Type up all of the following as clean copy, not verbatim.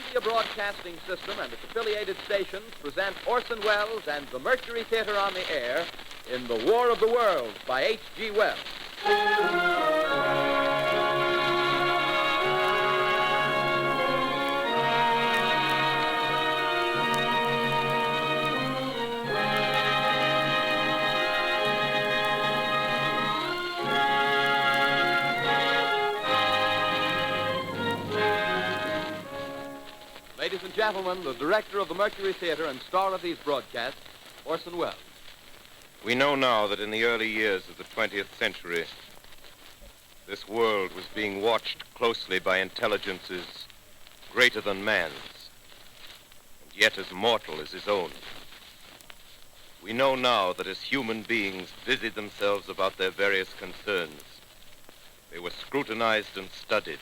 Columbia Broadcasting System and its affiliated stations present Orson Welles and the Mercury Theater on the air in The War of the Worlds by H.G. Wells. Ladies and gentlemen, the director of the Mercury Theater and star of these broadcasts, Orson Welles. We know now that in the early years of the 20th century, this world was being watched closely by intelligences greater than man's, and yet as mortal as his own. We know now that as human beings busied themselves about their various concerns, they were scrutinized and studied,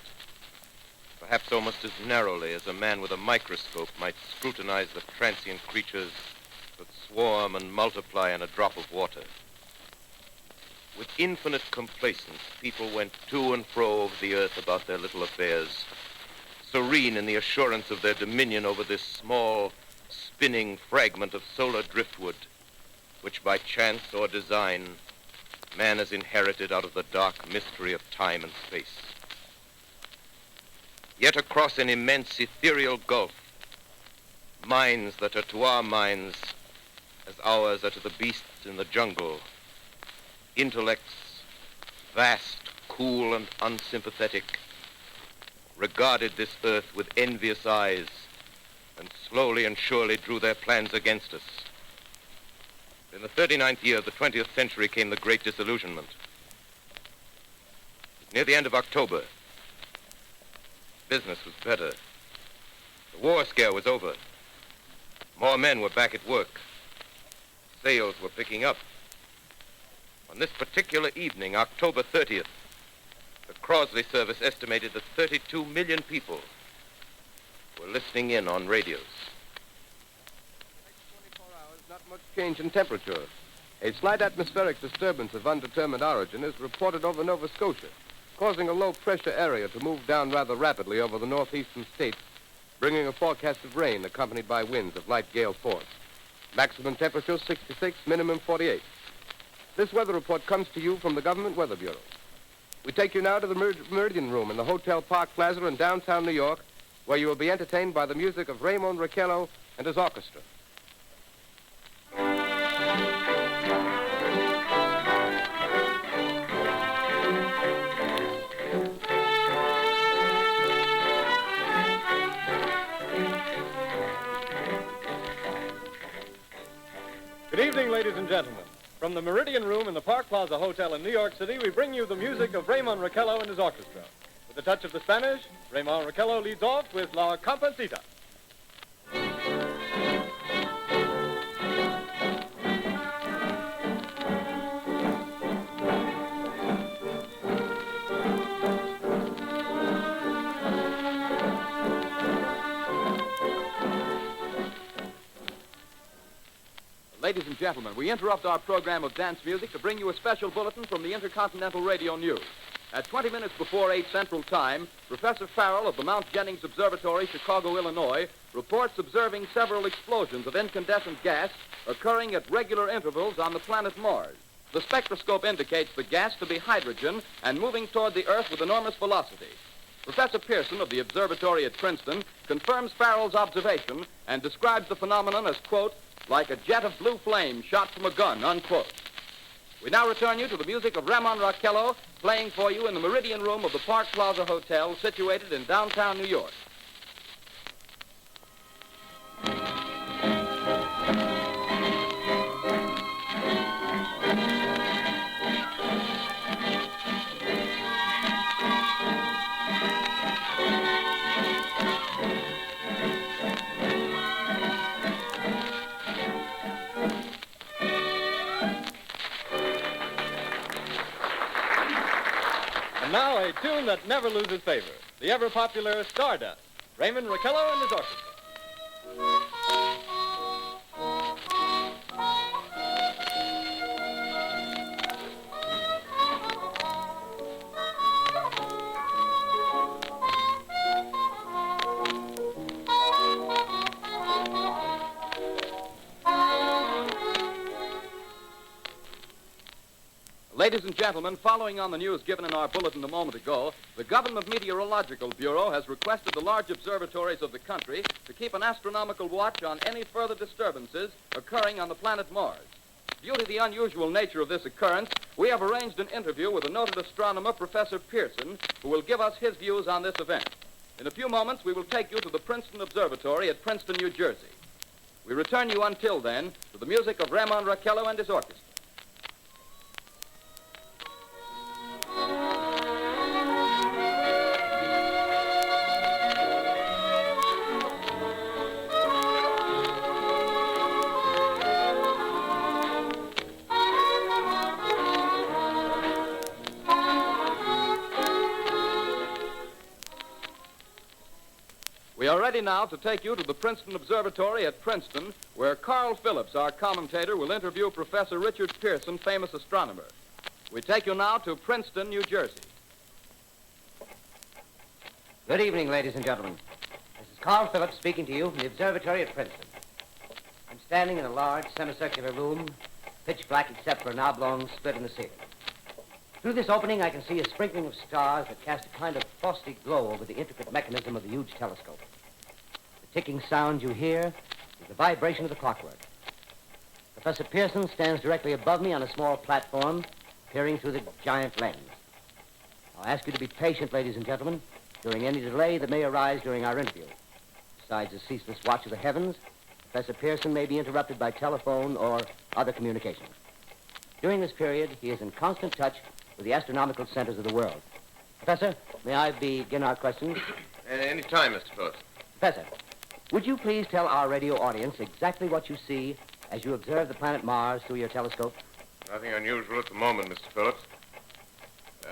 perhaps almost as narrowly as a man with a microscope might scrutinize the transient creatures that swarm and multiply in a drop of water. With infinite complacence, people went to and fro over the earth about their little affairs, serene in the assurance of their dominion over this small, spinning fragment of solar driftwood, which by chance or design, man has inherited out of the dark mystery of time and space. Yet across an immense ethereal gulf, minds that are to our minds as ours are to the beasts in the jungle, intellects, vast, cool, and unsympathetic, regarded this earth with envious eyes and slowly and surely drew their plans against us. In the 39th year of the 20th century came the Great Disillusionment. Near the end of October, business was better. The war scare was over. More men were back at work. Sales were picking up. On this particular evening, October 30th, the Crosley service estimated that 32 million people were listening in on radios. Next 24 hours, not much change in temperature. A slight atmospheric disturbance of undetermined origin is reported over Nova Scotia, causing a low-pressure area to move down rather rapidly over the northeastern states, bringing a forecast of rain accompanied by winds of light gale force. Maximum temperature 66, minimum 48. This weather report comes to you from the Government Weather Bureau. We take you now to the Meridian Room in the Hotel Park Plaza in downtown New York, where you will be entertained by the music of Raymond Raquello and his orchestra. Good evening, ladies and gentlemen. From the Meridian Room in the Park Plaza Hotel in New York City, we bring you the music of Raymond Raquello and his orchestra. With a touch of the Spanish, Raymond Raquello leads off with La Comparsita. Ladies and gentlemen, we interrupt our program of dance music to bring you a special bulletin from the Intercontinental Radio News. At 20 minutes before 8 Central Time, Professor Farrell of the Mount Jennings Observatory, Chicago, Illinois, reports observing several explosions of incandescent gas occurring at regular intervals on the planet Mars. The spectroscope indicates the gas to be hydrogen and moving toward the Earth with enormous velocity. Professor Pearson of the observatory at Princeton confirms Farrell's observation and describes the phenomenon as, quote, like a jet of blue flame shot from a gun, unquote. We now return you to the music of Raymond Raquello, playing for you in the Meridian Room of the Park Plaza Hotel, situated in downtown New York. And now a tune that never loses favor, the ever-popular Stardust, Raymond Raquello and his orchestra. Ladies and gentlemen, following on the news given in our bulletin a moment ago, the Government Meteorological Bureau has requested the large observatories of the country to keep an astronomical watch on any further disturbances occurring on the planet Mars. Due to the unusual nature of this occurrence, we have arranged an interview with the noted astronomer, Professor Pearson, who will give us his views on this event. In a few moments, we will take you to the Princeton Observatory at Princeton, New Jersey. We return you until then to the music of Ramon Raquello and his orchestra. We are ready now to take you to the Princeton Observatory at Princeton, where Carl Phillips, our commentator, will interview Professor Richard Pearson, famous astronomer. We take you now to Princeton, New Jersey. Good evening, ladies and gentlemen. This is Carl Phillips speaking to you from the observatory at Princeton. I'm standing in a large semicircular room, pitch black except for an oblong split in the ceiling. Through this opening, I can see a sprinkling of stars that cast a kind of frosty glow over the intricate mechanism of the huge telescope. The ticking sound you hear is the vibration of the clockwork. Professor Pearson stands directly above me on a small platform, peering through the giant lens. I'll ask you to be patient, ladies and gentlemen, during any delay that may arise during our interview. Besides the ceaseless watch of the heavens, Professor Pearson may be interrupted by telephone or other communications. During this period, he is in constant touch with the astronomical centers of the world. Professor, may I begin our questions? Any time, Mr. Phillips. Professor, would you please tell our radio audience exactly what you see as you observe the planet Mars through your telescope? Nothing unusual at the moment, Mr. Phillips.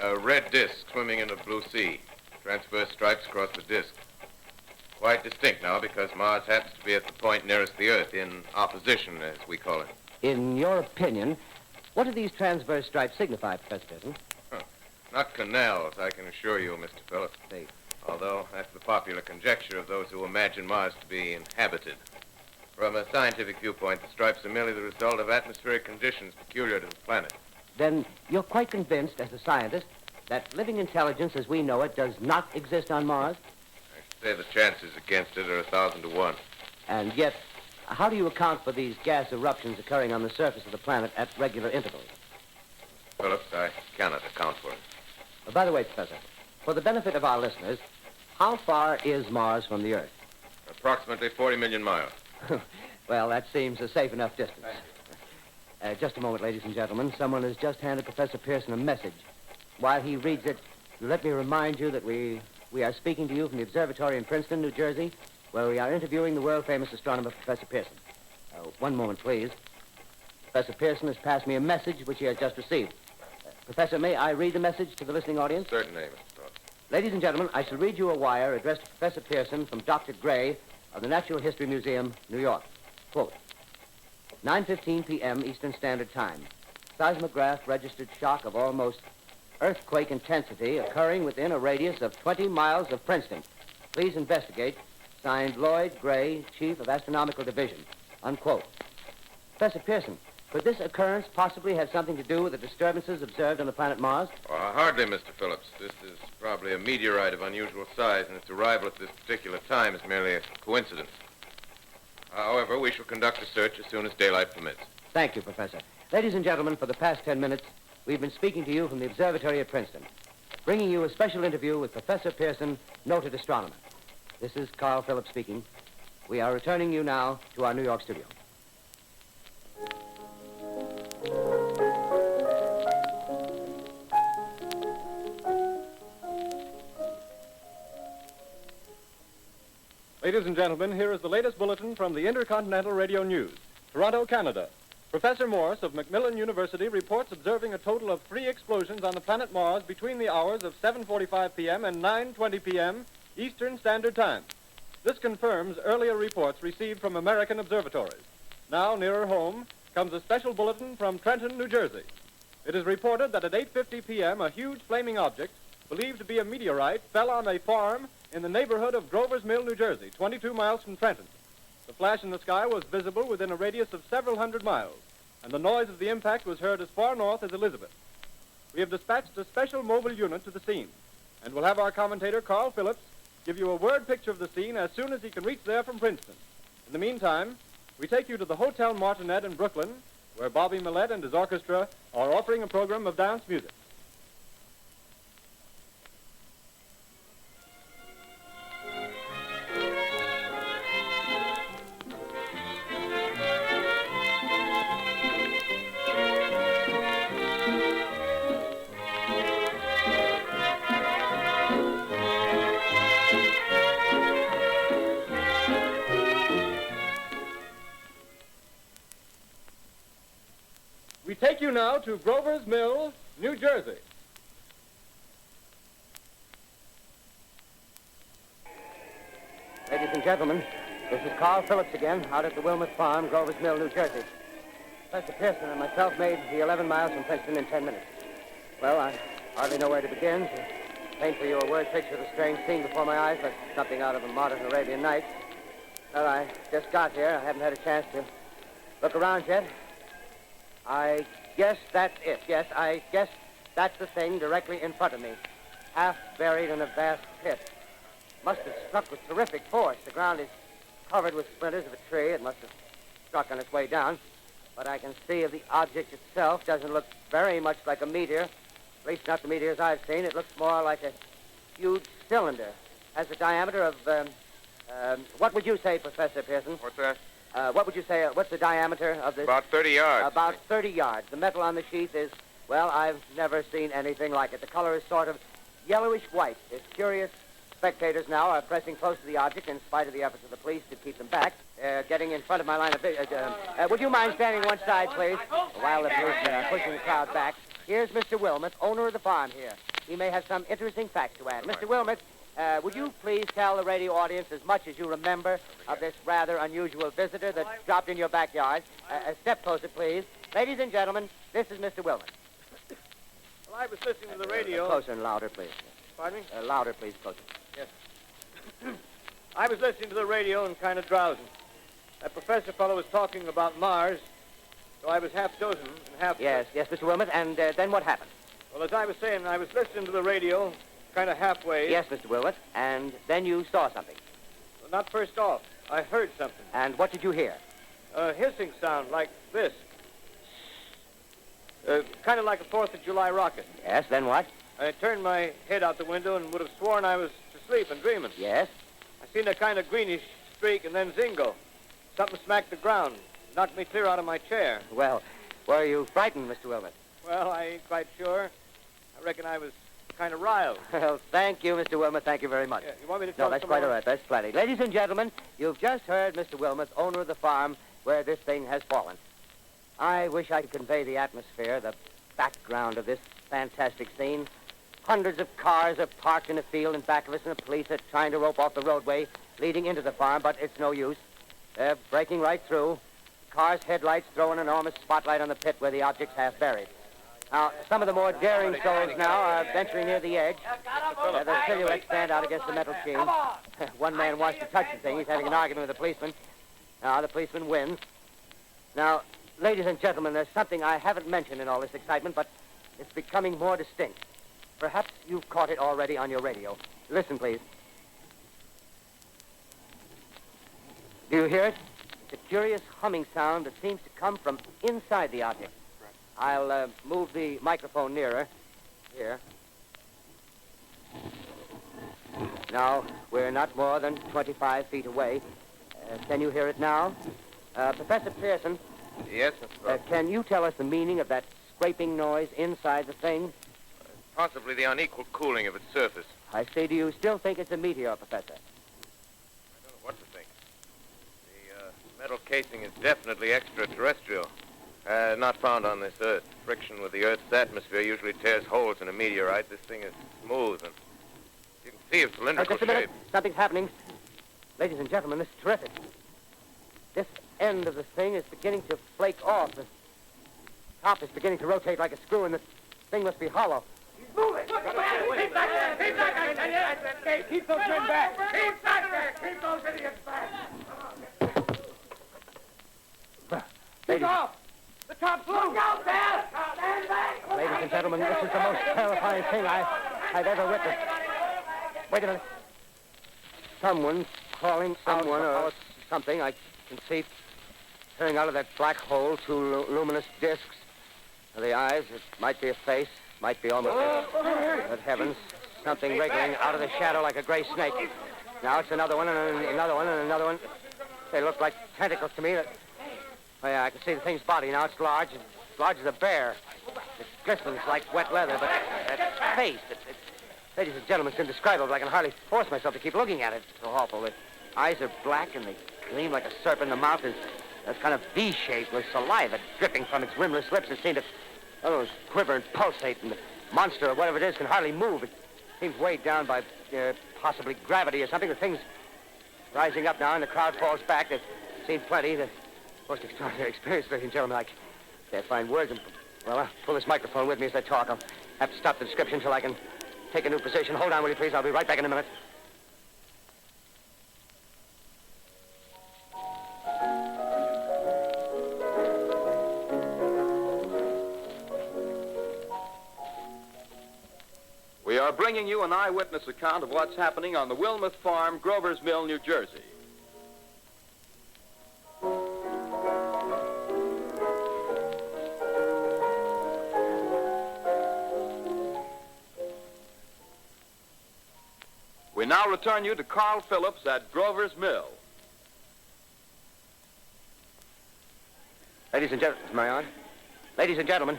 A red disk swimming in a blue sea. Transverse stripes across the disk. Quite distinct now because Mars happens to be at the point nearest the Earth, in opposition, as we call it. In your opinion, what do these transverse stripes signify, Professor Pearson? Not canals, I can assure you, Mr. Phillips. See. Although that's the popular conjecture of those who imagine Mars to be inhabited. From a scientific viewpoint, the stripes are merely the result of atmospheric conditions peculiar to the planet. Then you're quite convinced, as a scientist, that living intelligence as we know it does not exist on Mars? I should say the chances against it are 1,000 to 1. And yet, how do you account for these gas eruptions occurring on the surface of the planet at regular intervals? Phillips, I cannot account for it. By the way, Professor, for the benefit of our listeners, how far is Mars from the Earth? Approximately 40 million miles. Well, that seems a safe enough distance. Just a moment, ladies and gentlemen. Someone has just handed Professor Pearson a message. While he reads it, let me remind you that we are speaking to you from the observatory in Princeton, New Jersey, where we are interviewing the world-famous astronomer, Professor Pearson. One moment, please. Professor Pearson has passed me a message which he has just received. Professor, may I read the message to the listening audience? Certainly, Mr. Phillips. Ladies and gentlemen, I shall read you a wire addressed to Professor Pearson from Dr. Gray of the Natural History Museum, New York. Quote, 9:15 p.m. Eastern Standard Time. Seismograph registered shock of almost earthquake intensity occurring within a radius of 20 miles of Princeton. Please investigate. Signed, Lloyd Gray, Chief of Astronomical Division. Unquote. Professor Pearson, could this occurrence possibly have something to do with the disturbances observed on the planet Mars? Hardly, Mr. Phillips. This is probably a meteorite of unusual size, and its arrival at this particular time is merely a coincidence. However, we shall conduct a search as soon as daylight permits. Thank you, Professor. Ladies and gentlemen, for the past 10 minutes, we've been speaking to you from the observatory at Princeton, bringing you a special interview with Professor Pearson, noted astronomer. This is Carl Phillips speaking. We are returning you now to our New York studio. Ladies and gentlemen, here is the latest bulletin from the Intercontinental Radio News. Toronto, Canada. Professor Morse of Macmillan University reports observing a total of 3 explosions on the planet Mars between the hours of 7:45 p.m. and 9:20 p.m. Eastern Standard Time. This confirms earlier reports received from American observatories. Now, nearer home, comes a special bulletin from Trenton, New Jersey. It is reported that at 8:50 p.m., a huge flaming object, believed to be a meteorite, fell on a farm in the neighborhood of Grover's Mill, New Jersey, 22 miles from Trenton. The flash in the sky was visible within a radius of several hundred miles, and the noise of the impact was heard as far north as Elizabeth. we have dispatched a special mobile unit to the scene, and we'll have our commentator, Carl Phillips, give you a word picture of the scene as soon as he can reach there from Princeton. In the meantime, we take you to the Hotel Martinet in Brooklyn, where Bobby Millett and his orchestra are offering a program of dance music. We take you now to Grover's Mill, New Jersey. Ladies and gentlemen, this is Carl Phillips again, out at the Wilmot Farm, Grover's Mill, New Jersey. Professor Pearson and myself made the 11 miles from Princeton in 10 minutes. Well, I hardly know where to begin. To paint for you a word picture of the strange scene before my eyes, like something out of a modern Arabian Nights. Well, I just got here. I haven't had a chance to look around yet. I guess that's it. Yes, I guess that's the thing directly in front of me, half buried in a vast pit. Must have struck with terrific force. The ground is covered with splinters of a tree. It must have struck on its way down. But I can see the object itself doesn't look very much like a meteor. At least not the meteors I've seen. It looks more like a huge cylinder. Has a diameter of, what would you say, Professor Pearson? What's that? What would you say, what's the diameter of this? About 30 yards. About 30 yards. The metal on the sheath is, well, I've never seen anything like it. The color is sort of yellowish white. There's curious spectators now are pressing close to the object in spite of the efforts of the police to keep them back. Getting in front of my line of vision. Would you mind standing one side, please? While the police are pushing the crowd back. Here's Mr. Wilmot, owner of the farm here. He may have some interesting facts to add. Mr. Wilmot, would you please tell the radio audience as much as you remember of this rather unusual visitor that dropped in your backyard? Step closer, please. Ladies and gentlemen, this is Mr. Wilmot. Well, I was listening to the radio. Closer and louder, please. Pardon me? Louder, please, closer. Yes. I was listening to the radio and kind of drowsing. That professor fellow was talking about Mars, so I was half dozing and half... Yes, Mr. Wilmot, and then what happened? Well, as I was saying, I was listening to the radio, kind of halfway. Yes, Mr. Wilmot, and then you saw something. Well, not first off. I heard something. And what did you hear? A hissing sound like this. Kind of like a 4th of July rocket. Yes, then what? I turned my head out the window and would have sworn I was asleep and dreaming. Yes? I seen a kind of greenish streak and then zingo. Something smacked the ground, knocked me clear out of my chair. Well, were you frightened, Mr. Wilmot? Well, I ain't quite sure. I reckon I was kind of riled. Well, thank you, Mr. Wilmot. Thank you very much. Yeah, you want me to tell No, that's some quite more? all right. That's plenty. Ladies and gentlemen, you've just heard Mr. Wilmot, owner of the farm where this thing has fallen. I wish I could convey the atmosphere, the background of this fantastic scene. Hundreds of cars are parked in a field in back of us, and the police are trying to rope off the roadway leading into the farm, but it's no use. They're breaking right through. The car's headlights throw an enormous spotlight on the pit where the object's half buried. Now, some of the more daring souls now are venturing near the edge. Their silhouettes stand out against the metal sheen. One man wants to touch the thing. He's having an argument with the policeman. Now, the policeman wins. Now, ladies and gentlemen, there's something I haven't mentioned in all this excitement, but it's becoming more distinct. Perhaps you've caught it already on your radio. Listen, please. Do you hear it? It's a curious humming sound that seems to come from inside the object. I'll move the microphone nearer. Here. Now, we're not more than 25 feet away. Can you hear it now? Professor Pearson, Yes, Mr. Brooks. can you tell us the meaning of that scraping noise inside the thing? Possibly the unequal cooling of its surface. I say, do you still think it's a meteor, Professor? I don't know what to think. The metal casing is definitely extraterrestrial. Not found on this Earth. Friction with the Earth's atmosphere usually tears holes in a meteorite. This thing is smooth, and you can see its cylindrical Just a minute. shape. Something's happening. Ladies and gentlemen, this is terrific. This end of the thing is beginning to flake off. The top is beginning to rotate like a screw, and the thing must be hollow. Move it! Keep back there! Keep back there! Keep those men back! Keep back there! Keep those idiots back! Keep off! The top's loose! Look out there! Stand back! Ladies and gentlemen, this is the most terrifying thing I've ever witnessed. Wait a minute. Someone crawling Someone out or- or something. I can see peering out of that black hole, two luminous discs. The eyes, it might be a face, might be almost... But heavens, something wriggling out of the shadow like a gray snake. Now it's another one, and another one, and another one. They look like tentacles to me. Oh, yeah, I can see the thing's body. Now it's large as a bear. It glistens like wet leather, but that face, ladies and gentlemen, it's indescribable. I can hardly force myself to keep looking at it. It's so awful. The eyes are black, and they gleam like a serpent. The mouth is a kind of V-shape with saliva dripping from its rimless lips. It seems to quiver and pulsate, and the monster, or whatever it is, can hardly move. It seems weighed down by possibly gravity or something. The thing's rising up now, and the crowd falls back. They've seen plenty. The most extraordinary experience, ladies and gentlemen. I can't find words. Well, I'll pull this microphone with me as I talk. I'll have to stop the description until I can take a new position. Hold on, will you, please? I'll be right back in a minute. We are bringing you an eyewitness account of what's happening on the Wilmuth Farm, Grover's Mill, New Jersey. We now return you to Carl Phillips at Grover's Mill. Ladies and gentlemen, Ladies and gentlemen,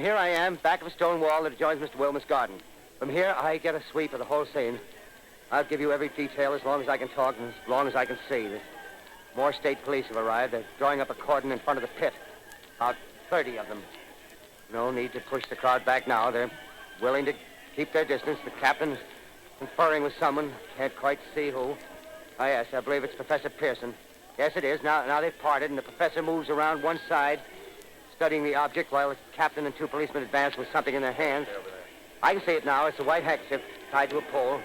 here I am, back of a stone wall that adjoins Mr. Wilmuth's garden. From here, I get a sweep of the whole scene. I'll give you every detail as long as I can talk and as long as I can see. There's more state police have arrived. They're drawing up a cordon in front of the pit. About 30 of them. No need to push the crowd back now. They're willing to keep their distance. The captain's conferring with someone. Can't quite see who. Oh, yes, I believe it's Professor Pearson. Yes, it is. Now they've parted, and the professor moves around one side, studying the object while the captain and two policemen advance with something in their hands. I can see it now. It's a white handkerchief tied to a pole.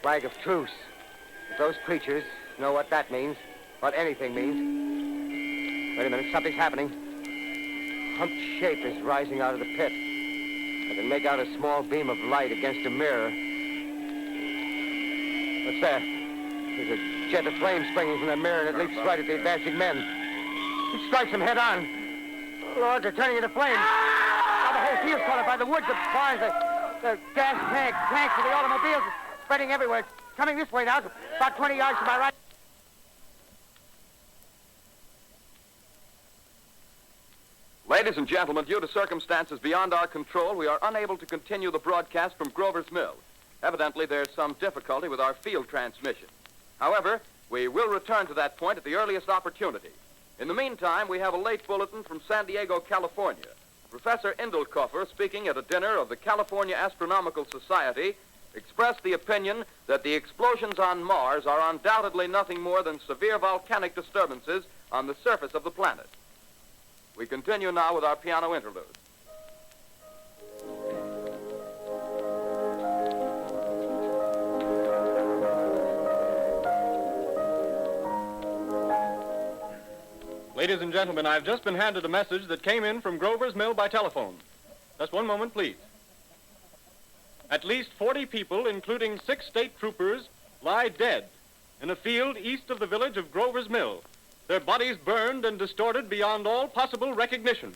Flag of truce. If those creatures know what that means, what anything means. Wait a minute, something's happening. Humped shape is rising out of the pit. I can make out a small beam of light against a mirror. What's that? There's a jet of flame springing from the mirror, and it leaps right at the advancing men. It strikes them head on. Lord, they're turning into flames. Now the whole field's caught up by the woods, the barns, the gas tanks of the automobiles spreading everywhere. It's coming this way now, about 20 yards to my right. Ladies and gentlemen, due to circumstances beyond our control, we are unable to continue the broadcast from Grover's Mill. Evidently, there's some difficulty with our field transmission. However, we will return to that point at the earliest opportunity. In the meantime, we have a late bulletin from San Diego, California. Professor Indelkoffer, speaking at a dinner of the California Astronomical Society, expressed the opinion that the explosions on Mars are undoubtedly nothing more than severe volcanic disturbances on the surface of the planet. We continue now with our piano interlude. Ladies and gentlemen, I've just been handed a message that came in from Grover's Mill by telephone. Just one moment, please. At least 40 people, including 6 state troopers, lie dead in a field east of the village of Grover's Mill. Their bodies burned and distorted beyond all possible recognition.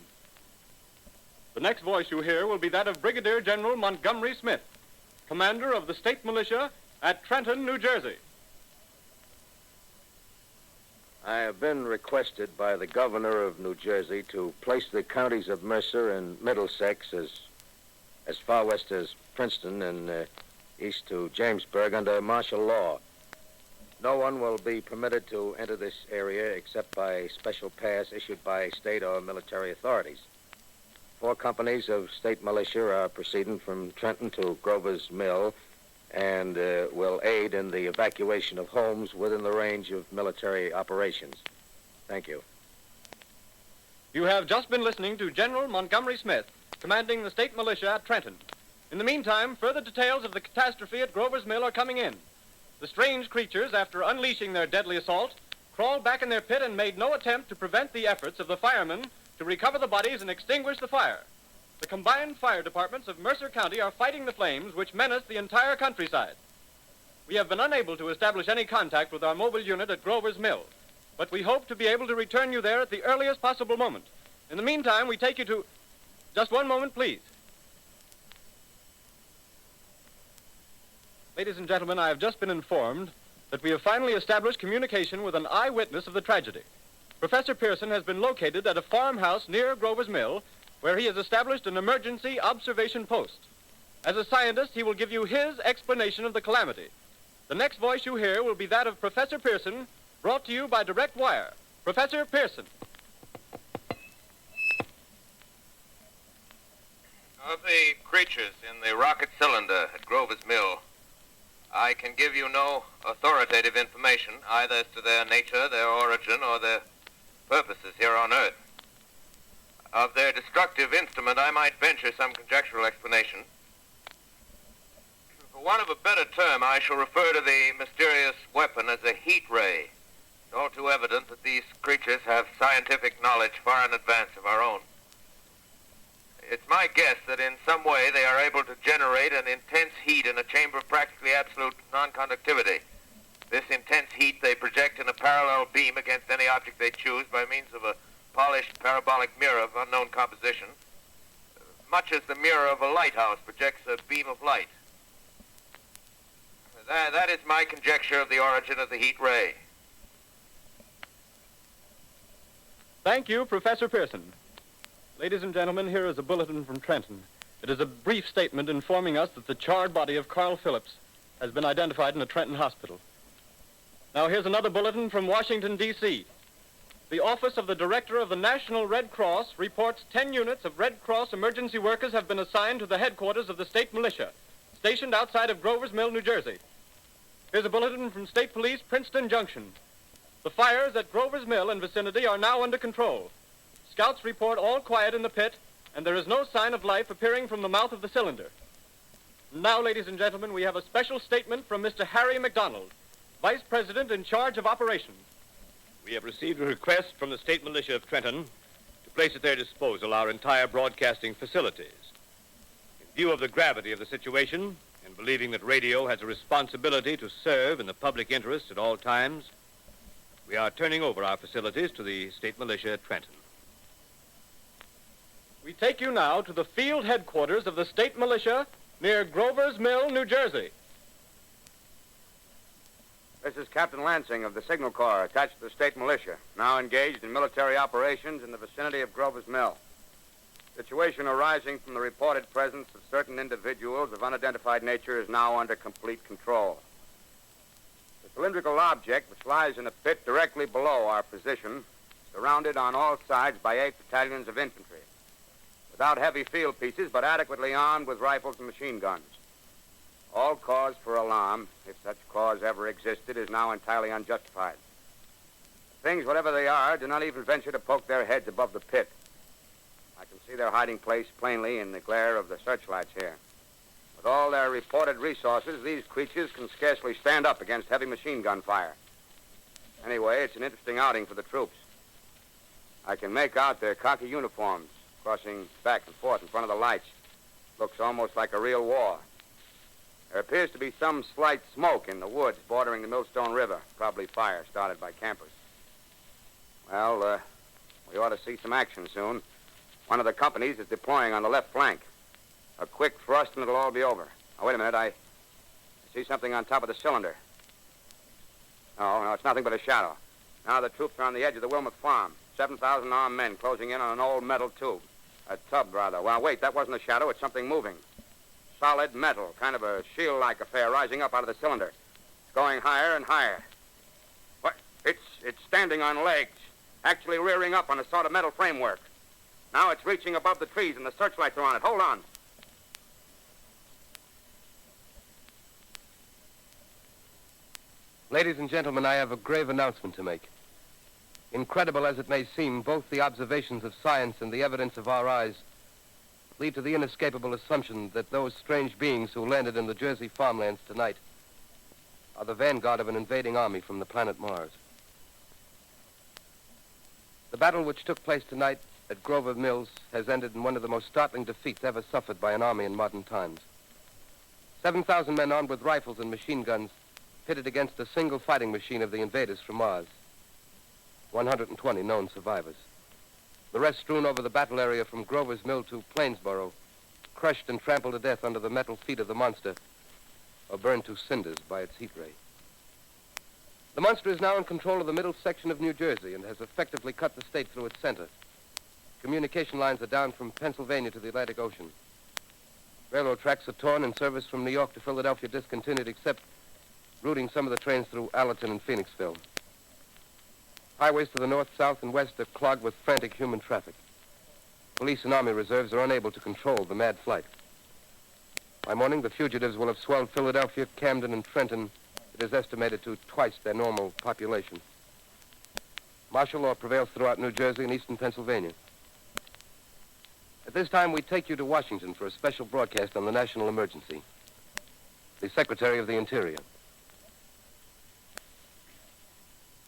The next voice you hear will be that of Brigadier General Montgomery Smith, commander of the state militia at Trenton, New Jersey. I have been requested by the governor of New Jersey to place the counties of Mercer and Middlesex as far west as Princeton and east to Jamesburg under martial law. No one will be permitted to enter this area except by special pass issued by state or military authorities. 4 companies of state militia are proceeding from Trenton to Grover's Mill and will aid in the evacuation of homes within the range of military operations. Thank you. You have just been listening to General Montgomery Smith, commanding the state militia at Trenton. In the meantime, further details of the catastrophe at Grover's Mill are coming in. The strange creatures, after unleashing their deadly assault, crawled back in their pit and made no attempt to prevent the efforts of the firemen to recover the bodies and extinguish the fire. The combined fire departments of Mercer County are fighting the flames which menace the entire countryside. We have been unable to establish any contact with our mobile unit at Grover's Mill, but we hope to be able to return you there at the earliest possible moment. In the meantime, we take you to... Just one moment, please. Ladies and gentlemen, I have just been informed that we have finally established communication with an eyewitness of the tragedy. Professor Pearson has been located at a farmhouse near Grover's Mill, where he has established an emergency observation post. As a scientist, he will give you his explanation of the calamity. The next voice you hear will be that of Professor Pearson, brought to you by direct wire. Professor Pearson. Of the creatures in the rocket cylinder at Grover's Mill, I can give you no authoritative information, either as to their nature, their origin, or their purposes here on Earth. Of their destructive instrument, I might venture some conjectural explanation. For want of a better term, I shall refer to the mysterious weapon as a heat ray. It's all too evident that these creatures have scientific knowledge far in advance of our own. It's my guess that in some way they are able to generate an intense heat in a chamber of practically absolute non-conductivity. This intense heat they project in a parallel beam against any object they choose by means of a polished parabolic mirror of unknown composition, much as the mirror of a lighthouse projects a beam of light. That is my conjecture of the origin of the heat ray. Thank you, Professor Pearson. Ladies and gentlemen, here is a bulletin from Trenton. It is a brief statement informing us that the charred body of Carl Phillips has been identified in a Trenton hospital. Now, here's another bulletin from Washington, D.C. The Office of the Director of the National Red Cross reports 10 units of Red Cross emergency workers have been assigned to the headquarters of the state militia, stationed outside of Grover's Mill, New Jersey. Here's a bulletin from State Police, Princeton Junction. The fires at Grover's Mill and vicinity are now under control. Scouts report all quiet in the pit, and there is no sign of life appearing from the mouth of the cylinder. Now, ladies and gentlemen, we have a special statement from Mr. Harry McDonald, Vice President in charge of operations. We have received a request from the state militia of Trenton to place at their disposal our entire broadcasting facilities. In view of the gravity of the situation, and believing that radio has a responsibility to serve in the public interest at all times, we are turning over our facilities to the state militia at Trenton. We take you now to the field headquarters of the state militia near Grover's Mill, New Jersey. This is Captain Lansing of the Signal Corps, attached to the state militia, now engaged in military operations in the vicinity of Grover's Mill. Situation arising from the reported presence of certain individuals of unidentified nature is now under complete control. The cylindrical object, which lies in a pit directly below our position, surrounded on all sides by 8 battalions of infantry, without heavy field pieces, but adequately armed with rifles and machine guns. All cause for alarm, if such cause ever existed, is now entirely unjustified. Things, whatever they are, do not even venture to poke their heads above the pit. I can see their hiding place plainly in the glare of the searchlights here. With all their reported resources, these creatures can scarcely stand up against heavy machine gun fire. Anyway, it's an interesting outing for the troops. I can make out their khaki uniforms crossing back and forth in front of the lights. Looks almost like a real war. There appears to be some slight smoke in the woods bordering the Millstone River, probably fire started by campers. Well, we ought to see some action soon. One of the companies is deploying on the left flank. A quick thrust and it'll all be over. Now, wait a minute. I see something on top of the cylinder. No, it's nothing but a shadow. Now the troops are on the edge of the Wilmot Farm. 7,000 armed men closing in on an old metal tube. A tub, rather. Well, wait, that wasn't a shadow. It's something moving. Solid metal, kind of a shield-like affair rising up out of the cylinder. It's going higher and higher. What? It's standing on legs, actually rearing up on a sort of metal framework. Now it's reaching above the trees and the searchlights are on it. Hold on. Ladies and gentlemen, I have a grave announcement to make. Incredible as it may seem, both the observations of science and the evidence of our eyes lead to the inescapable assumption that those strange beings who landed in the Jersey farmlands tonight are the vanguard of an invading army from the planet Mars. The battle which took place tonight at Grover Mills has ended in one of the most startling defeats ever suffered by an army in modern times. 7,000 men armed with rifles and machine guns pitted against a single fighting machine of the invaders from Mars. 120 known survivors. The rest strewn over the battle area from Grover's Mill to Plainsboro, crushed and trampled to death under the metal feet of the monster, or burned to cinders by its heat ray. The monster is now in control of the middle section of New Jersey and has effectively cut the state through its center. Communication lines are down from Pennsylvania to the Atlantic Ocean. Railroad tracks are torn and service from New York to Philadelphia discontinued, except routing some of the trains through Allerton and Phoenixville. Highways to the north, south, and west are clogged with frantic human traffic. Police and Army reserves are unable to control the mad flight. By morning, the fugitives will have swelled Philadelphia, Camden, and Trenton. It is estimated to twice their normal population. Martial law prevails throughout New Jersey and eastern Pennsylvania. At this time, we take you to Washington for a special broadcast on the national emergency. The Secretary of the Interior.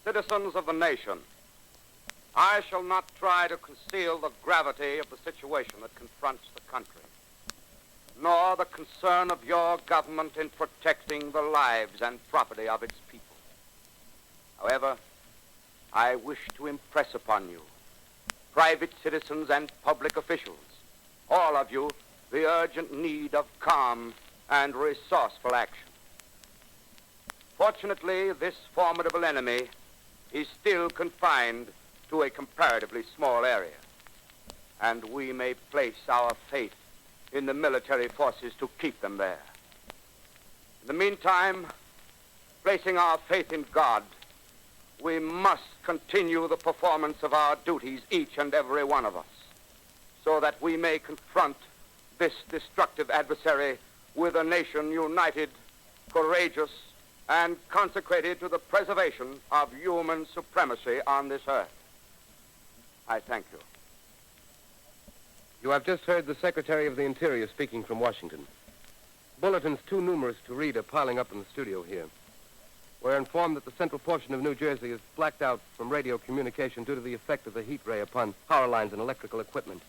Citizens of the nation, I shall not try to conceal the gravity of the situation that confronts the country, nor the concern of your government in protecting the lives and property of its people. However, I wish to impress upon you, private citizens and public officials, all of you, the urgent need of calm and resourceful action. Fortunately, this formidable enemy is still confined to a comparatively small area, and we may place our faith in the military forces to keep them there. In the meantime, placing our faith in God, we must continue the performance of our duties, each and every one of us, so that we may confront this destructive adversary with a nation united, courageous, and consecrated to the preservation of human supremacy on this earth. I thank you. You have just heard the Secretary of the Interior speaking from Washington. Bulletins too numerous to read are piling up in the studio here. We're informed that the central portion of New Jersey is blacked out from radio communication due to the effect of the heat ray upon power lines and electrical equipment.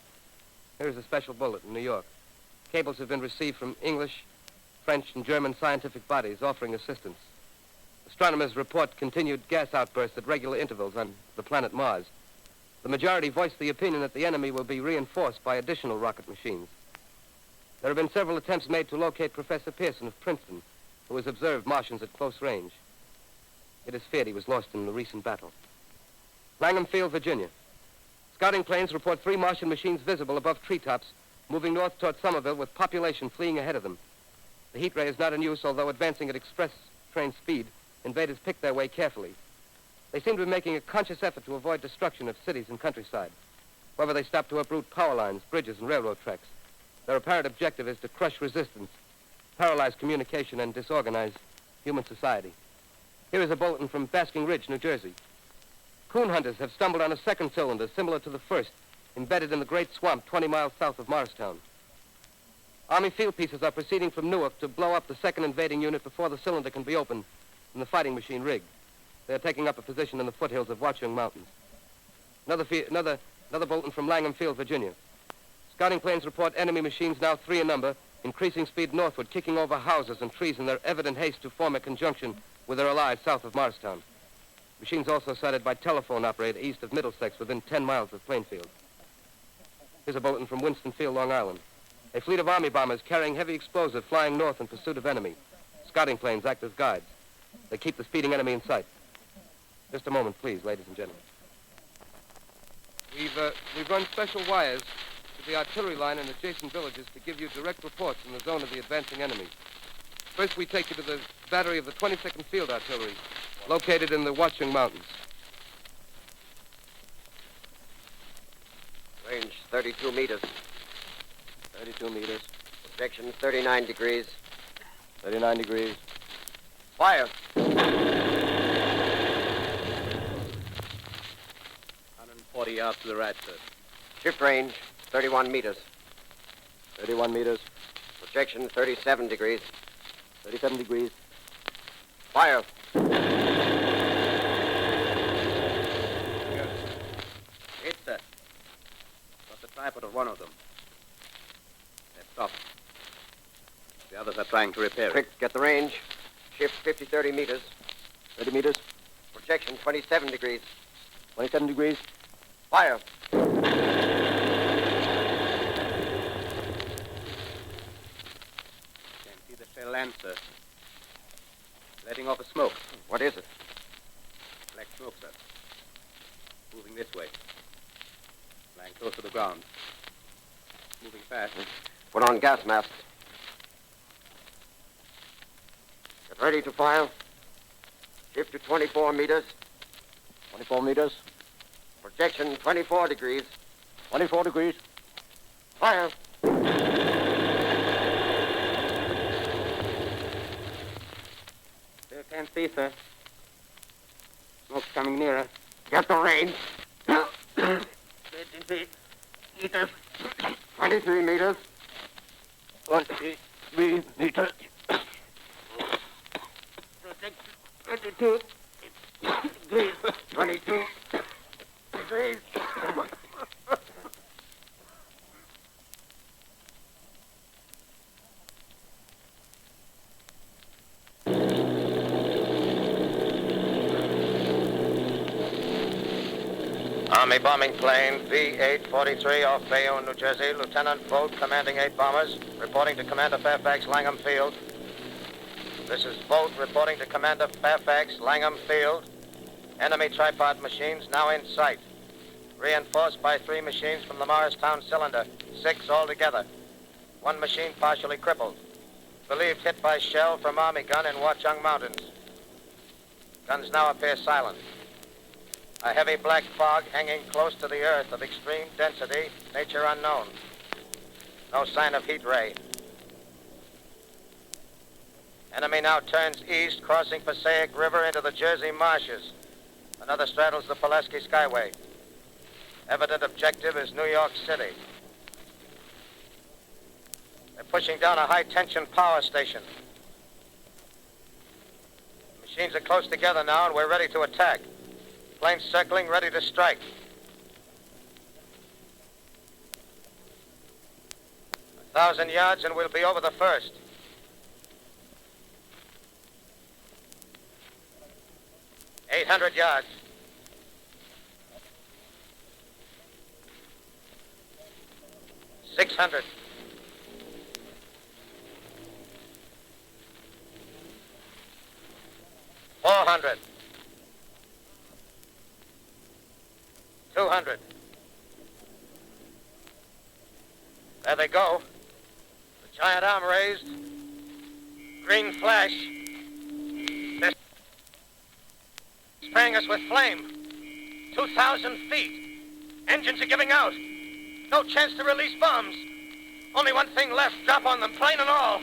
Here's a special bulletin in New York. Cables have been received from English, French, and German scientific bodies offering assistance. Astronomers report continued gas outbursts at regular intervals on the planet Mars. The majority voiced the opinion that the enemy will be reinforced by additional rocket machines. There have been several attempts made to locate Professor Pearson of Princeton, who has observed Martians at close range. It is feared he was lost in the recent battle. Langham Field, Virginia. Scouting planes report 3 Martian machines visible above treetops, moving north toward Somerville with population fleeing ahead of them. The heat ray is not in use, although advancing at express train speed, invaders pick their way carefully. They seem to be making a conscious effort to avoid destruction of cities and countryside. However, they stop to uproot power lines, bridges, and railroad tracks. Their apparent objective is to crush resistance, paralyze communication, and disorganize human society. Here is a bulletin from Basking Ridge, New Jersey. Coon hunters have stumbled on a second cylinder similar to the first, embedded in the great swamp 20 miles south of Morristown. Army field pieces are proceeding from Newark to blow up the second invading unit before the cylinder can be opened and the fighting machine rigged. They are taking up a position in the foothills of Watchung Mountains. Another bulletin from Langham Field, Virginia. Scouting planes report enemy machines, now 3 in number, increasing speed northward, kicking over houses and trees in their evident haste to form a conjunction with their allies south of Morristown. Machines also sighted by telephone operator east of Middlesex within 10 miles of Plainfield. Here's a bulletin from Winston-Field, Long Island. A fleet of Army bombers carrying heavy explosive flying north in pursuit of enemy. Scouting planes act as guides. They keep the speeding enemy in sight. Just a moment, please, ladies and gentlemen. We've run special wires to the artillery line in adjacent villages to give you direct reports in the zone of the advancing enemy. First, we take you to the battery of the 22nd Field Artillery, located in the Watchung Mountains. Range 32 meters. 32 meters. Projection 39 degrees. 39 degrees. Fire. 140 yards to the right, sir. Shift range 31 meters. 31 meters. Projection 37 degrees. 37 degrees. Fire. Hit, sir. tripod of one of them. They've stopped. The others are trying to repair it. Quick, get the range. Shift 30 meters. 30 meters. Projection 27 degrees. 27 degrees. Fire. Can't see the shell land, sir. Letting off a smoke. What is it? Black smoke, sir. Moving this way. Flying close to the ground. Moving fast. Put on gas masks. Get ready to fire. Shift to 24 meters. 24 meters. Projection 24 degrees. 24 degrees. Fire. Still can't see, sir. Smoke's coming nearer. Get the range. 23 meters. 23 meters. 23 meters. 22 degrees. 22 degrees. Army bombing plane V-843 off Bayonne, New Jersey. Lieutenant Vogt, commanding 8 bombers, reporting to Commander Fairfax, Langham Field. This is Vogt reporting to Commander Fairfax, Langham Field. Enemy tripod machines now in sight. Reinforced by 3 machines from the Morristown cylinder. 6 altogether. 1 machine partially crippled. Believed hit by shell from Army gun in Watchung Mountains. Guns now appear silent. A heavy black fog hanging close to the earth of extreme density, nature unknown. No sign of heat ray. Enemy now turns east, crossing Passaic River into the Jersey marshes. Another straddles the Pulaski Skyway. Evident objective is New York City. They're pushing down a high-tension power station. The machines are close together now, and we're ready to attack. Planes circling, ready to strike. 1,000 yards, and we'll be over the first. $800 yards. 600. 400. 200. There they go. The giant arm raised. Green flash. They're spraying us with flame. 2,000 feet. Engines are giving out. No chance to release bombs. Only one thing left. Drop on them, plane and all.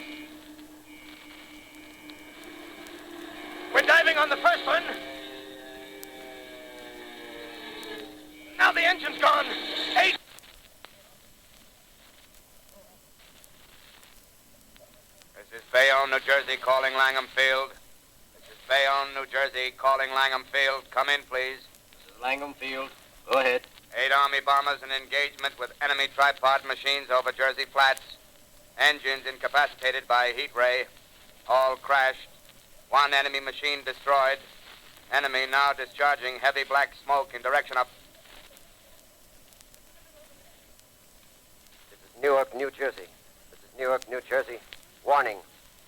We're diving on the first one. Now the engine's gone. 8. This is Bayonne, New Jersey, calling Langham Field. This is Bayonne, New Jersey, calling Langham Field. Come in, please. This is Langham Field. Go ahead. 8 Army bombers in engagement with enemy tripod machines over Jersey Flats. Engines incapacitated by heat ray. All crashed. 1 enemy machine destroyed. Enemy now discharging heavy black smoke in direction of... Newark, New Jersey. This is Newark, New Jersey. Warning.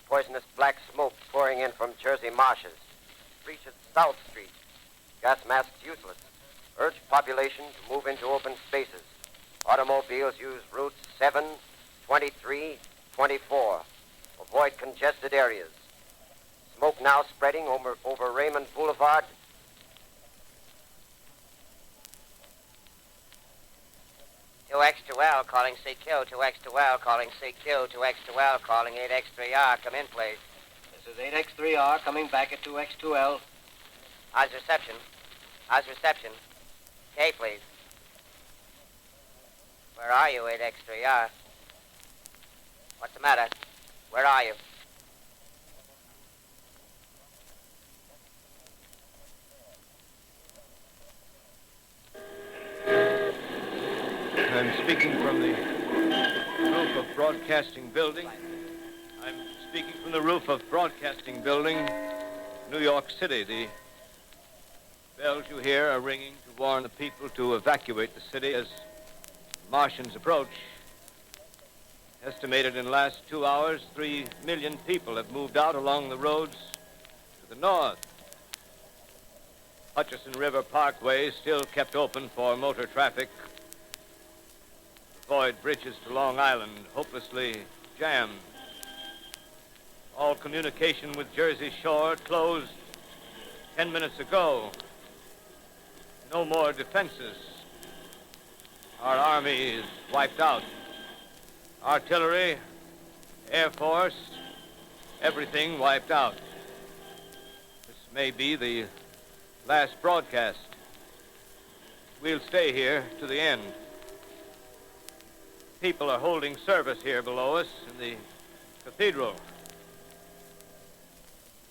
Poisonous black smoke pouring in from Jersey marshes. Reaches South Street. Gas masks useless. Urge population to move into open spaces. Automobiles use routes 7, 23, 24. Avoid congested areas. Smoke now spreading over Raymond Boulevard. X2L calling CQ, 2X2L calling CQ, 2X2L calling 8X3R. Come in, please. This is 8X3R coming back at 2X2L. How's reception? How's reception? K, please. Where are you, 8X3R? What's the matter? Where are you? speaking from the roof of Broadcasting Building. I'm speaking from the roof of Broadcasting Building, New York City. The bells you hear are ringing to warn the people to evacuate the city as Martians approach. Estimated in the last 2 hours, 3 million people have moved out along the roads to the north. Hutchison River Parkway is still kept open for motor traffic. Avoid bridges to Long Island, hopelessly jammed. All communication with Jersey Shore closed 10 minutes ago. No more defenses. Our army is wiped out. Artillery, Air Force, everything wiped out. This may be the last broadcast. We'll stay here to the end. People are holding service here below us in the cathedral.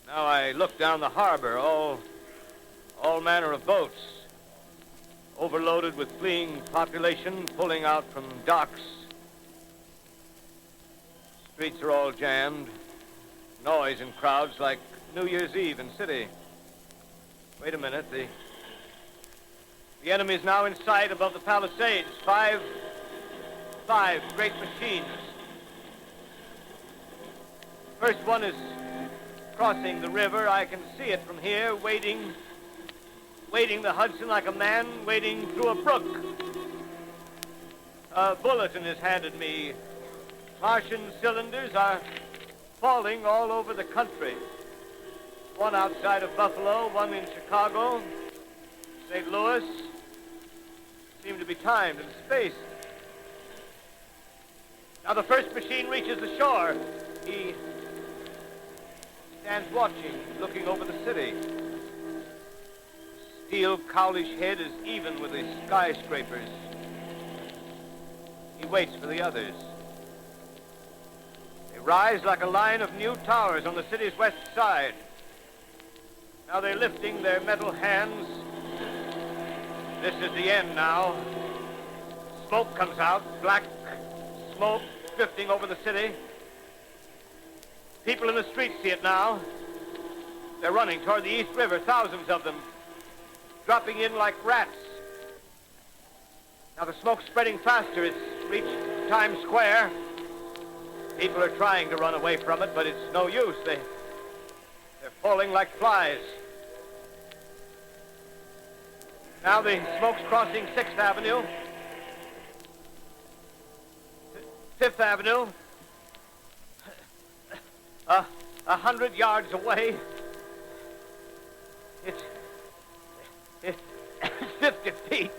Now I look down the harbor, all manner of boats, overloaded with fleeing population, pulling out from docks. Streets are all jammed. Noise and crowds like New Year's Eve in city. Wait a minute, the enemy is now in sight above the Palisades. Five great machines. First one is crossing the river. I can see it from here, wading the Hudson like a man wading through a brook. A bulletin is handed me. Martian cylinders are falling all over the country. One outside of Buffalo, one in Chicago, St. Louis. Seem to be timed and spaced. Now the first machine reaches the shore. He stands watching, looking over the city. Steel cowlish head is even with the skyscrapers. He waits for the others. They rise like a line of new towers on the city's west side. Now they're lifting their metal hands. This is the end now. Smoke comes out, black smoke drifting over the city. People in the streets see it now. They're running toward the East River, thousands of them, dropping in like rats. Now the smoke's spreading faster. It's reached Times Square. People are trying to run away from it, but it's no use. They're falling like flies. Now the smoke's crossing 6th Avenue, 5th Avenue, 100 yards away. It's 50 feet.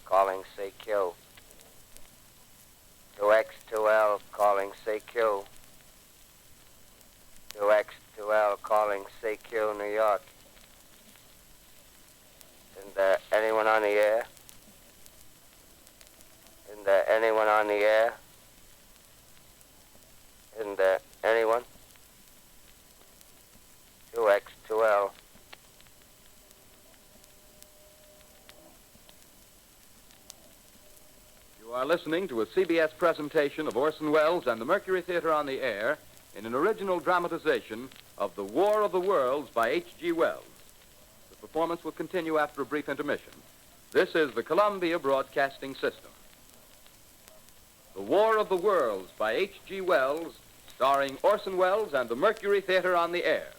Calling CQ. 2X2L calling CQ. 2X2L calling CQ, New York. Isn't there anyone on the air? Isn't there anyone on the air? Isn't there anyone? 2X2L. You are listening to a CBS presentation of Orson Welles and the Mercury Theater on the Air in an original dramatization of The War of the Worlds by H.G. Wells. The performance will continue after a brief intermission. This is the Columbia Broadcasting System. The War of the Worlds by H.G. Wells, starring Orson Welles and the Mercury Theater on the Air.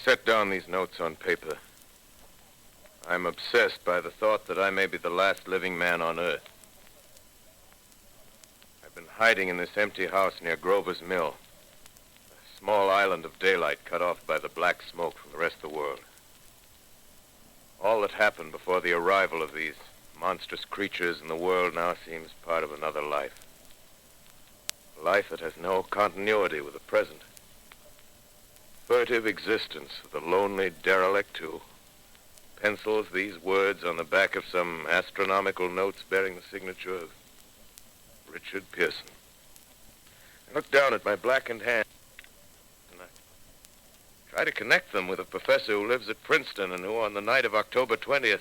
set down these notes on paper, I'm obsessed by the thought that I may be the last living man on Earth. I've been hiding in this empty house near Grover's Mill, a small island of daylight cut off by the black smoke from the rest of the world. All that happened before the arrival of these monstrous creatures in the world now seems part of another life. A life that has no continuity with the present. Furtive existence of the lonely derelict who pencils these words on the back of some astronomical notes bearing the signature of Richard Pearson. I look down at my blackened hand and I try to connect them with a professor who lives at Princeton and who, on the night of October 20th,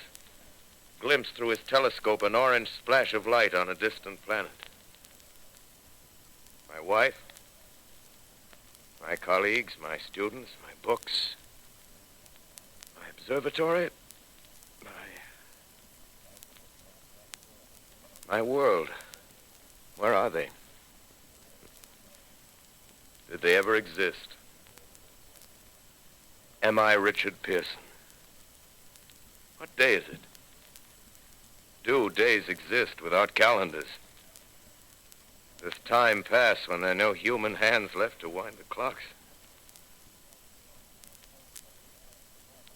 glimpsed through his telescope an orange splash of light on a distant planet. My wife, my colleagues, my students, my books, my observatory, my world. Where are they? Did they ever exist? Am I Richard Pearson? What day is it? Do days exist without calendars? Does time pass when there are no human hands left to wind the clocks?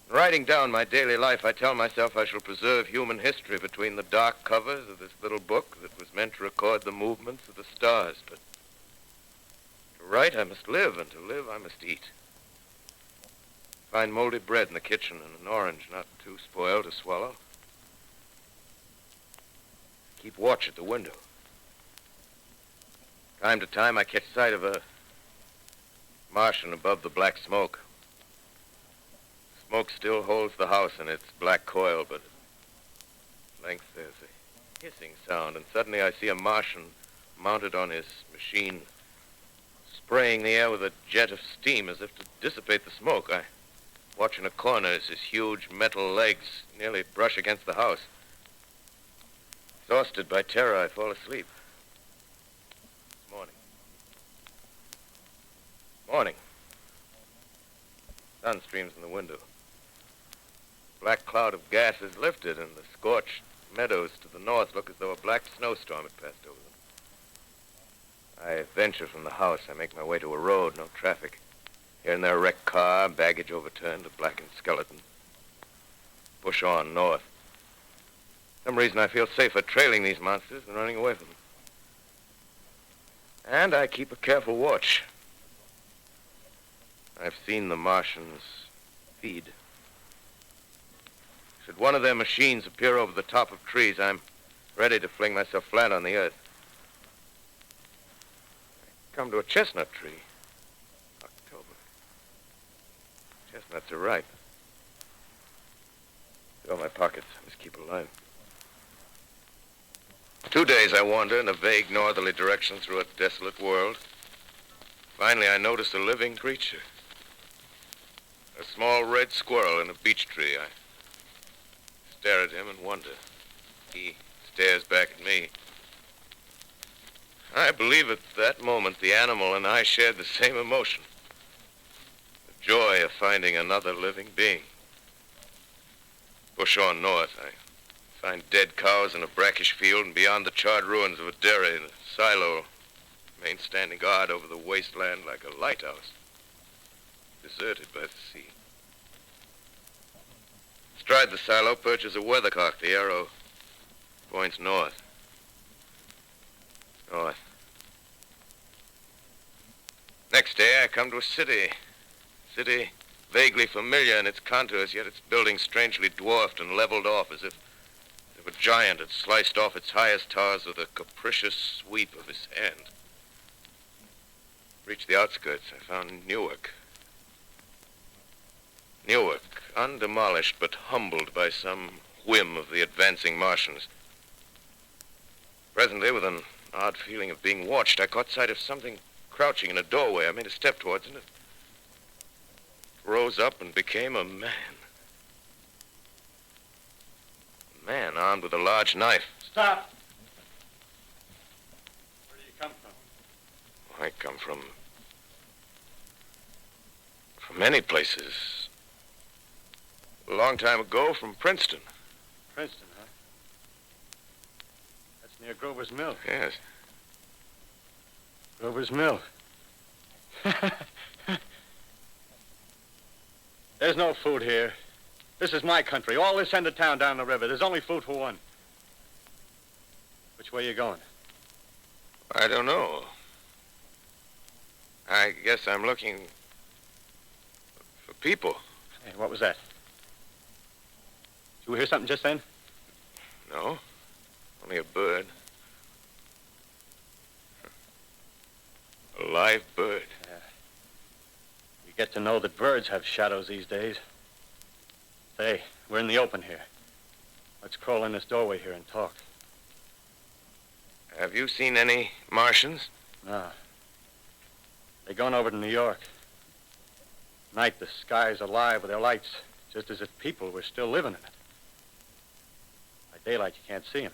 In writing down my daily life, I tell myself I shall preserve human history between the dark covers of this little book that was meant to record the movements of the stars. But to write, I must live, and to live, I must eat. Find moldy bread in the kitchen and an orange not too spoiled to swallow. Keep watch at the window. Time to time, I catch sight of a Martian above the black smoke. Smoke still holds the house in its black coil, but at length there's a hissing sound, and suddenly I see a Martian mounted on his machine, spraying the air with a jet of steam as if to dissipate the smoke. I watch in a corner as his huge metal legs nearly brush against the house. Exhausted by terror, I fall asleep. It's morning. Morning. Sun streams in the window. Black cloud of gas is lifted, and the scorched meadows to the north look as though a black snowstorm had passed over them. I venture from the house. I make my way to a road, no traffic. Here and there a wrecked car, baggage overturned, a blackened skeleton. Push on north. For some reason I feel safer trailing these monsters than running away from them. And I keep a careful watch. I've seen the Martians feed. Should one of their machines appear over the top of trees, I'm ready to fling myself flat on the earth. I come to a chestnut tree. October. Chestnuts are ripe. Fill my pockets. I must keep alive. 2 days I wander in a vague northerly direction through a desolate world. Finally, I notice a living creature. A small red squirrel in a beech tree. I stare at him and wonder. He stares back at me. I believe at that moment the animal and I shared the same emotion. The joy of finding another living being. Push on north. I find dead cows in a brackish field, and beyond the charred ruins of a dairy and a silo remain standing guard over the wasteland like a lighthouse, deserted by the sea. Astride the silo perches a weathercock. The arrow points north. North. Next day, I come to a city. City vaguely familiar in its contours, yet its buildings strangely dwarfed and leveled off as if a giant had sliced off its highest towers with a capricious sweep of his hand. Reached the outskirts. I found Newark. Newark, undemolished but humbled by some whim of the advancing Martians. Presently, with an odd feeling of being watched, I caught sight of something crouching in a doorway. I made a step towards it. It rose up and became a man. A man armed with a large knife. Stop! Where do you come from? I come from many places. A long time ago from Princeton. Princeton, huh? That's near Grover's Mill. Yes. Grover's Mill. There's no food here. This is my country. All this end of town down the river. There's only food for one. Which way you going? I don't know. I guess I'm looking for people. Hey, what was that? Did you hear something just then? No. Only a bird. A live bird. Yeah. You get to know that birds have shadows these days. Say, we're in the open here. Let's crawl in this doorway here and talk. Have you seen any Martians? No. They're going over to New York. Night, the sky's alive with their lights, just as if people were still living in it. By daylight, you can't see them.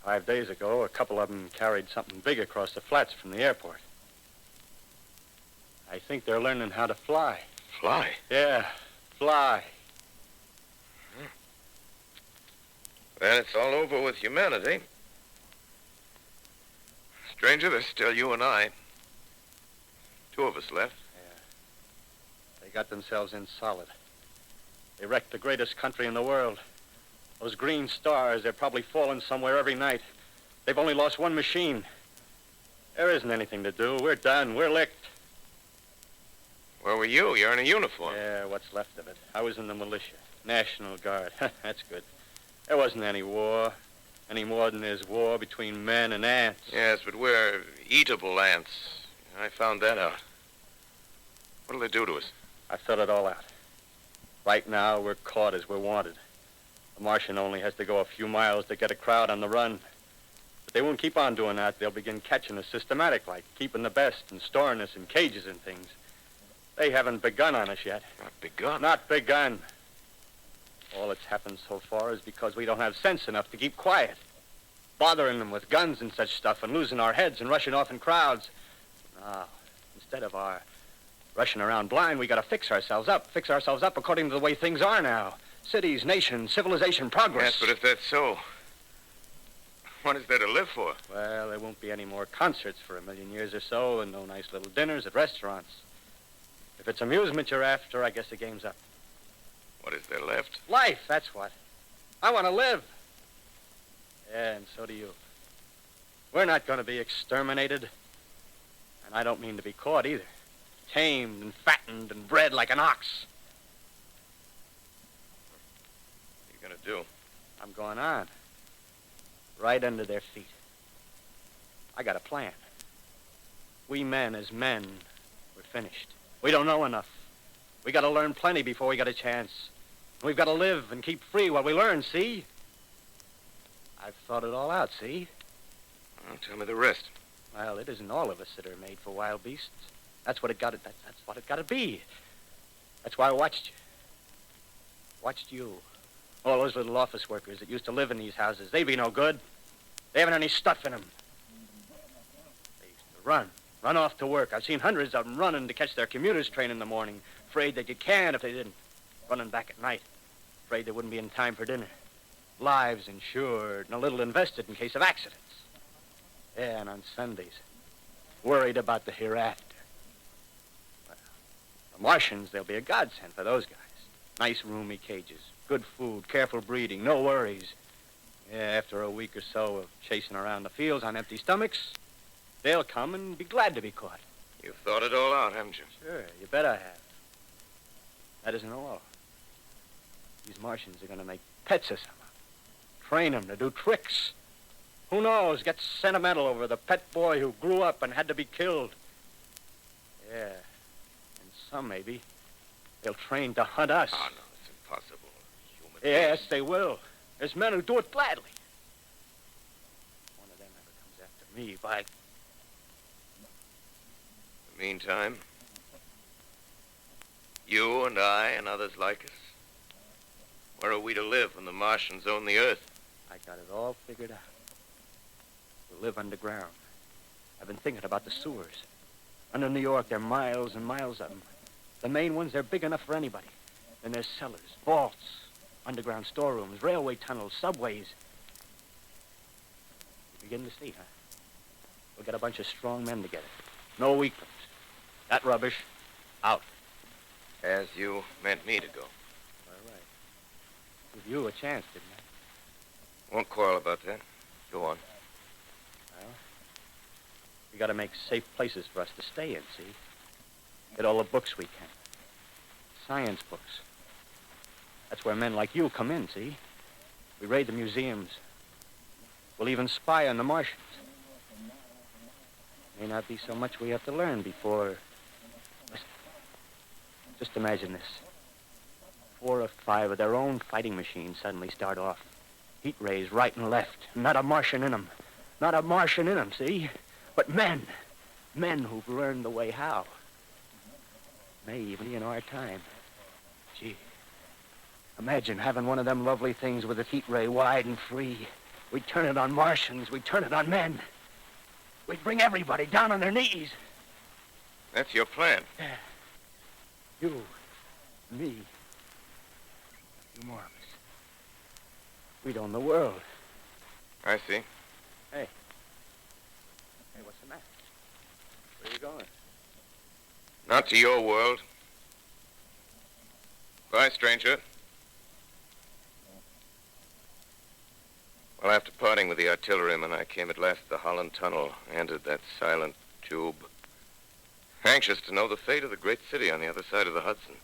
5 days ago, a couple of them carried something big across the flats from the airport. I think they're learning how to fly. Fly? Yeah, fly. Then it's all over with humanity. Stranger, there's still you and I. 2 of us left. Yeah. They got themselves in solid. They wrecked the greatest country in the world. Those green stars, they're probably falling somewhere every night. They've only lost one machine. There isn't anything to do. We're done. We're licked. Where were you? You're in a uniform. Yeah, what's left of it. I was in the militia. National Guard. That's good. There wasn't any war. Any more than there's war between men and ants. Yes, but we're eatable ants. I found that out. What'll they do to us? I thought it all out. Right now, we're caught as we're wanted. The Martian only has to go a few miles to get a crowd on the run. But they won't keep on doing that. They'll begin catching us systematic, like keeping the best and storing us in cages and things. They haven't begun on us yet. Not begun? Not begun. All that's happened so far is because we don't have sense enough to keep quiet. Bothering them with guns and such stuff and losing our heads and rushing off in crowds. Now, instead of our rushing around blind, we got to fix ourselves up according to the way things are now. Cities, nations, civilization, progress. Yes, but if that's so, what is there to live for? Well, there won't be any more concerts for 1,000,000 years or so, and no nice little dinners at restaurants. If it's amusement you're after, I guess the game's up. What is there left? Life, that's what. I want to live. Yeah, and so do you. We're not going to be exterminated. And I don't mean to be caught either. Tamed and fattened and bred like an ox. What are you going to do? I'm going on. Right under their feet. I got a plan. We men as men, we're finished. We don't know enough. We got to learn plenty before we got a chance. We've got to live and keep free while we learn, see? I've thought it all out, see? Well, tell me the rest. Well, it isn't all of us that are made for wild beasts. That's what it got to. That's what it got to be. That's why I watched you. Watched you. All those little office workers that used to live in these houses. They'd be no good. They haven't any stuff in them. They used to run off to work. I've seen hundreds of them running to catch their commuter's train in the morning, afraid they'd get canned if they didn't. Running back at night, afraid they wouldn't be in time for dinner. Lives insured and a little invested in case of accidents. Yeah, and on Sundays, worried about the hereafter. Well, the Martians, they'll be a godsend for those guys. Nice, roomy cages, good food, careful breeding, no worries. Yeah, after a week or so of chasing around the fields on empty stomachs, they'll come and be glad to be caught. You've thought it all out, haven't you? Sure, you bet I have. That isn't all. These Martians are going to make pets of some of them. Train them to do tricks. Who knows, get sentimental over the pet boy who grew up and had to be killed. Yeah, and some maybe, they'll train to hunt us. Oh, no, it's impossible. Human Yes, they will. There's men who do it gladly. One of them ever comes after me, by... In the meantime, you and I and others like us, where are we to live when the Martians own the Earth? I got it all figured out. We'll live underground. I've been thinking about the sewers. Under New York, there are miles and miles of them. The main ones, they're big enough for anybody. Then there's cellars, vaults, underground storerooms, railway tunnels, subways. You begin to see, huh? We'll get a bunch of strong men together. No weaklings. That rubbish, out. As you meant me to go. All right. Give you a chance, didn't I? Won't quarrel about that. Go on. Well, we got to make safe places for us to stay in, see? Get all the books we can. Science books. That's where men like you come in, see? We raid the museums. We'll even spy on the Martians. May not be so much we have to learn before... Listen. Just imagine this. 4 or 5 of their own fighting machines suddenly start off. Heat rays right and left. Not a Martian in them. Not a Martian in them, see? But men. Men who've learned the way how. May even be in our time. Gee. Imagine having one of them lovely things with its heat ray wide and free. We'd turn it on Martians. We'd turn it on men. We'd bring everybody down on their knees. That's your plan. Yeah. You, me, 2 more of us. We'd own the world. I see. Hey. Hey, what's the matter? Where are you going? Not to your world. Bye, stranger. Well, after parting with the artilleryman, I came at last to the Holland Tunnel, entered that silent tube, anxious to know the fate of the great city on the other side of the Hudson.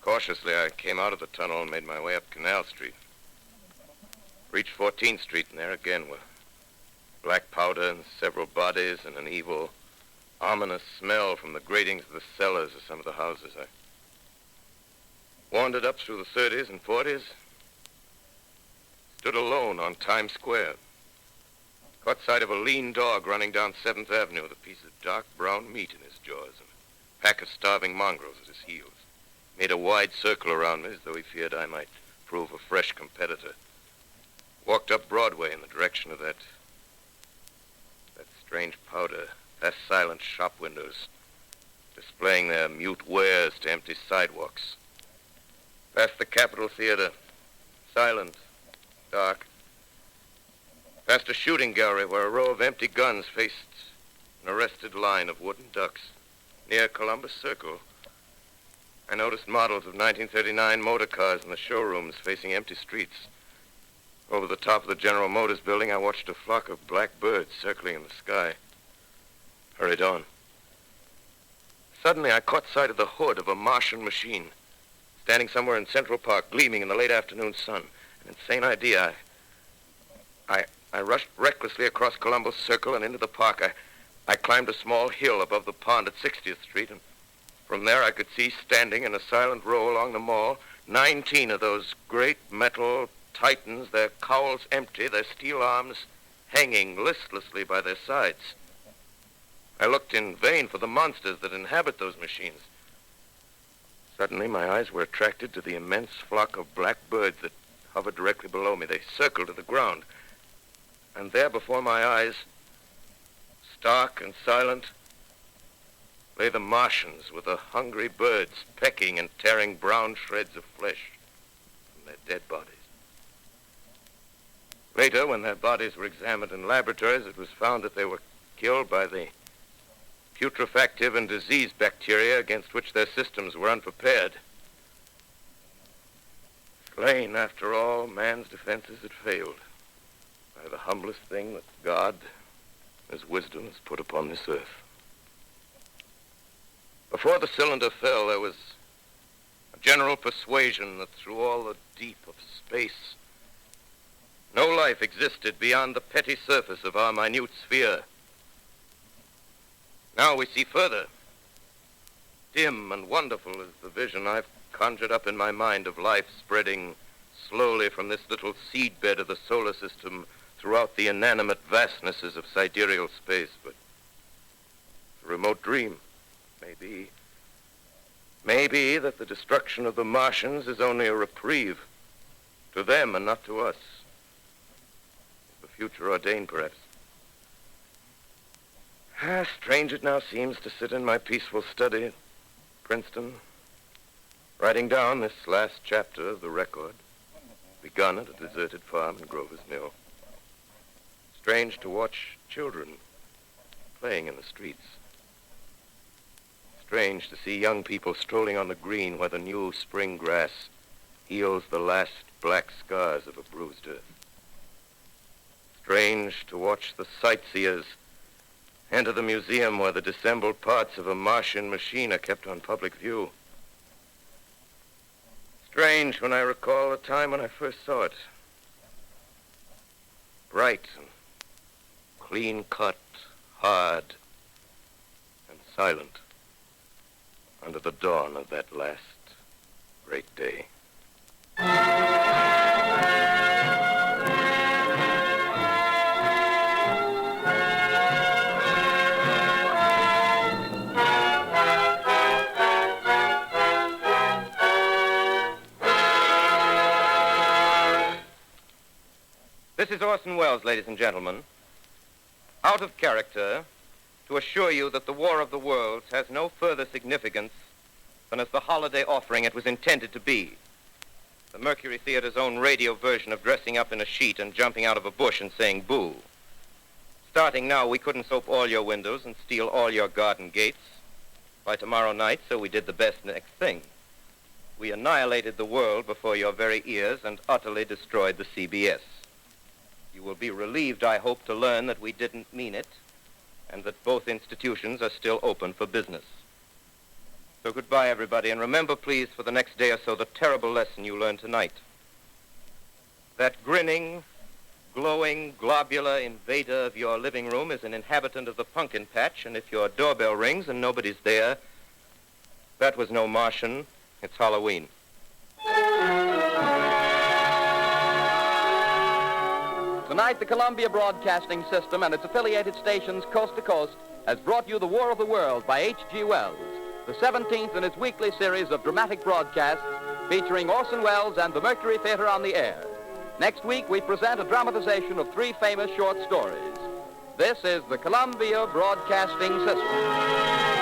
Cautiously, I came out of the tunnel and made my way up Canal Street. Reached 14th Street, and there again were black powder and several bodies and an evil, ominous smell from the gratings of the cellars of some of the houses. I wandered up through the 30s and 40s, stood alone on Times Square, caught sight of a lean dog running down 7th Avenue with a piece of dark brown meat in his jaws and a pack of starving mongrels at his heels. Made a wide circle around me as though he feared I might prove a fresh competitor. Walked up Broadway in the direction of that strange powder, past silent shop windows, displaying their mute wares to empty sidewalks. Past the Capitol Theater, silent, dark. Past a shooting gallery where a row of empty guns faced an arrested line of wooden ducks. Near Columbus Circle, I noticed models of 1939 motor cars in the showrooms facing empty streets. Over the top of the General Motors building, I watched a flock of black birds circling in the sky. Hurried on. Suddenly, I caught sight of the hood of a Martian machine, standing somewhere in Central Park, gleaming in the late afternoon sun. An insane idea. I rushed recklessly across Columbus Circle and into the park. I climbed a small hill above the pond at 60th Street, and from there I could see, standing in a silent row along the mall, 19 of those great metal Titans, their cowls empty, their steel arms hanging listlessly by their sides. I looked in vain for the monsters that inhabit those machines. Suddenly, my eyes were attracted to the immense flock of black birds that hovered directly below me. They circled to the ground. And there before my eyes, stark and silent, lay the Martians with the hungry birds pecking and tearing brown shreds of flesh from their dead bodies. Later, when their bodies were examined in laboratories, it was found that they were killed by the putrefactive and disease bacteria against which their systems were unprepared. Slain, after all, man's defenses had failed by the humblest thing that God, His wisdom, has put upon this earth. Before the cylinder fell, there was a general persuasion that through all the deep of space, no life existed beyond the petty surface of our minute sphere. Now we see further. Dim and wonderful is the vision I've conjured up in my mind of life spreading slowly from this little seedbed of the solar system throughout the inanimate vastnesses of sidereal space. But a remote dream, maybe. Maybe that the destruction of the Martians is only a reprieve to them and not to us. The future ordained, perhaps. Strange it now seems to sit in my peaceful study, Princeton, writing down this last chapter of the record, begun at a deserted farm in Grover's Mill. Strange to watch children playing in the streets. Strange to see young people strolling on the green where the new spring grass heals the last black scars of a bruised earth. Strange to watch the sightseers enter the museum where the dissembled parts of a Martian machine are kept on public view. Strange when I recall the time when I first saw it. Bright and clean-cut, hard, and silent under the dawn of that last great day. This is Orson Welles, ladies and gentlemen. Out of character, to assure you that the War of the Worlds has no further significance than as the holiday offering it was intended to be. The Mercury Theater's own radio version of dressing up in a sheet and jumping out of a bush and saying boo. Starting now, we couldn't soap all your windows and steal all your garden gates. By tomorrow night, so we did the best next thing. We annihilated the world before your very ears and utterly destroyed the CBS. You will be relieved, I hope, to learn that we didn't mean it, and that both institutions are still open for business. So goodbye, everybody, and remember, please, for the next day or so, the terrible lesson you learned tonight. That grinning, glowing, globular invader of your living room is an inhabitant of the pumpkin patch, and if your doorbell rings and nobody's there, that was no Martian, it's Halloween. Tonight, the Columbia Broadcasting System and its affiliated stations coast to coast has brought you The War of the World by H.G. Wells, the 17th in its weekly series of dramatic broadcasts featuring Orson Welles and the Mercury Theater on the air. Next week, we present a dramatization of 3 famous short stories. This is the Columbia Broadcasting System.